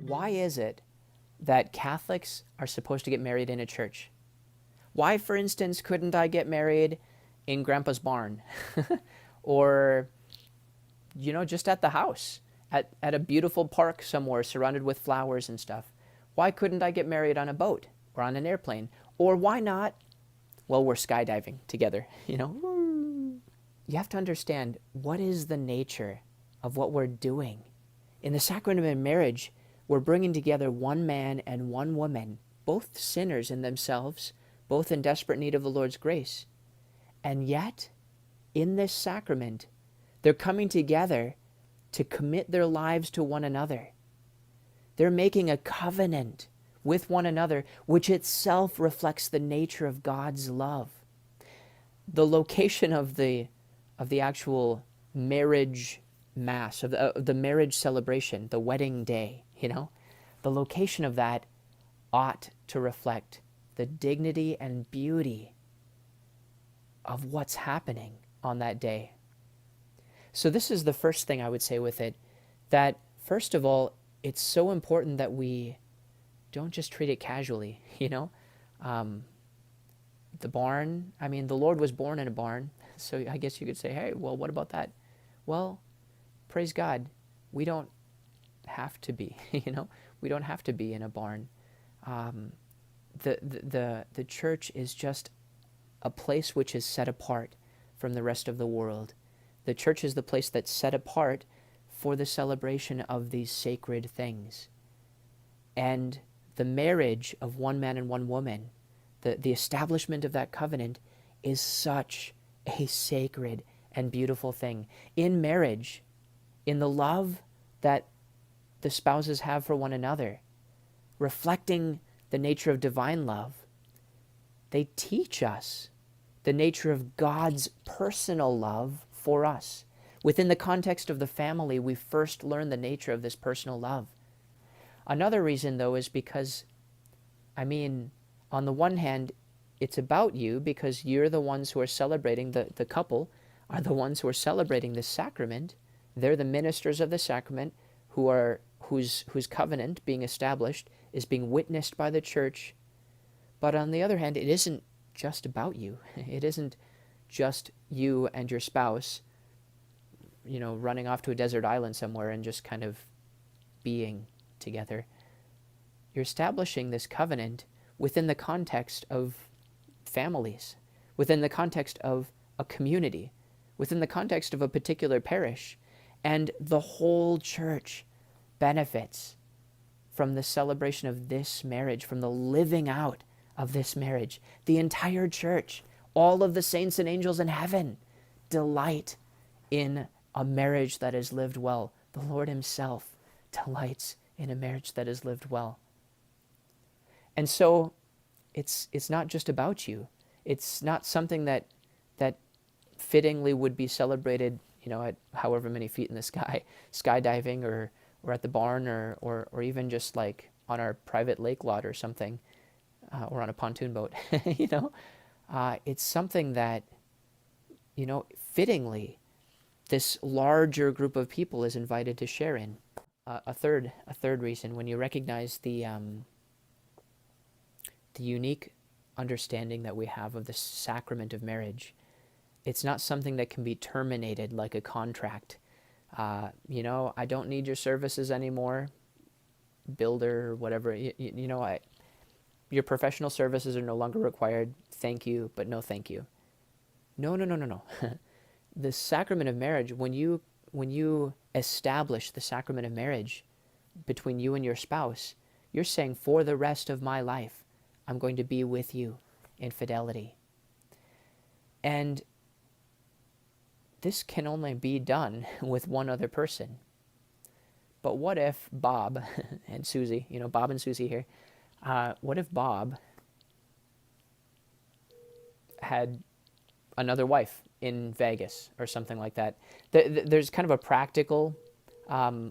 Why is it that Catholics are supposed to get married in a church? Why, for instance, couldn't I get married in Grandpa's barn? Or, just at the house, at a beautiful park somewhere surrounded with flowers and stuff? Why couldn't I get married on a boat or on an airplane? Or why not? Well, we're skydiving together, You have to understand, what is the nature of what we're doing? In the sacrament of marriage, we're bringing together one man and one woman, both sinners in themselves, both in desperate need of the Lord's grace. And yet, in this sacrament, they're coming together to commit their lives to one another. They're making a covenant with one another, which itself reflects the nature of God's love. The location of the actual marriage mass, of the marriage celebration, the wedding day, the location of that ought to reflect the dignity and beauty of what's happening on that day. So this is the first thing I would say with it, that first of all, it's so important that we don't just treat it casually, the barn, the Lord was born in a barn, so I guess you could say, hey, well, what about that? Well, praise God, we don't have to be, we don't have to be in a barn. The church is just a place which is set apart from the rest of the world. The church is the place that's set apart for the celebration of these sacred things. And the marriage of one man and one woman, the establishment of that covenant, is such a sacred and beautiful thing. In marriage, in the love that the spouses have for one another, reflecting the nature of divine love, they teach us the nature of God's personal love for us. Within the context of the family, we first learn the nature of this personal love. Another reason, though, is because, on the one hand, it's about you because you're the ones who are celebrating, the couple are the ones who are celebrating this sacrament. They're the ministers of the sacrament whose covenant being established is being witnessed by the church. But on the other hand, it isn't just about you. It isn't just you and your spouse, running off to a desert island somewhere and just kind of being together. You're establishing this covenant within the context of families, within the context of a community, within the context of a particular parish. And the whole church benefits from the celebration of this marriage, from the living out of this marriage. The entire church, all of the saints and angels in heaven, delight in a marriage that is lived well. The Lord himself delights in a marriage that is lived well. And so it's not just about you. It's not something that fittingly would be celebrated, at however many feet in the sky, skydiving or at the barn or even just like on our private lake lot or something, or on a pontoon boat. It's something that, fittingly, this larger group of people is invited to share in. A third reason, when you recognize the unique understanding that we have of the sacrament of marriage, it's not something that can be terminated like a contract. I don't need your services anymore, builder or whatever. Your professional services are no longer required. Thank you, but no thank you. No. The sacrament of marriage, when you establish the sacrament of marriage between you and your spouse, you're saying, for the rest of my life, I'm going to be with you in fidelity. And this can only be done with one other person. But what if Bob and Susie, Bob and Susie here, what if Bob had another wife in Vegas or something like that? There's kind of a practical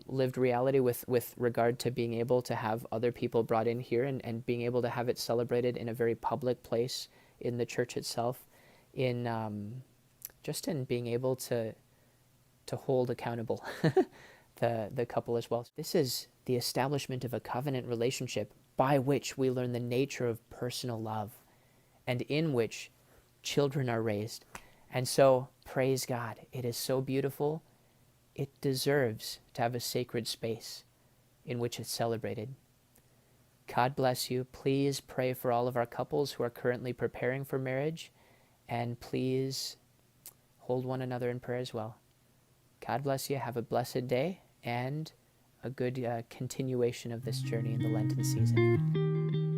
lived reality with regard to being able to have other people brought in here and being able to have it celebrated in a very public place in the church itself, in just in being able to to hold accountable the couple as well. This is the establishment of a covenant relationship by which we learn the nature of personal love and in which children are raised. And so, praise God, it is so beautiful. It deserves to have a sacred space in which it's celebrated. God bless you. Please pray for all of our couples who are currently preparing for marriage, and please hold one another in prayer as well. God bless you. Have a blessed day and a good continuation of this journey in the Lenten season.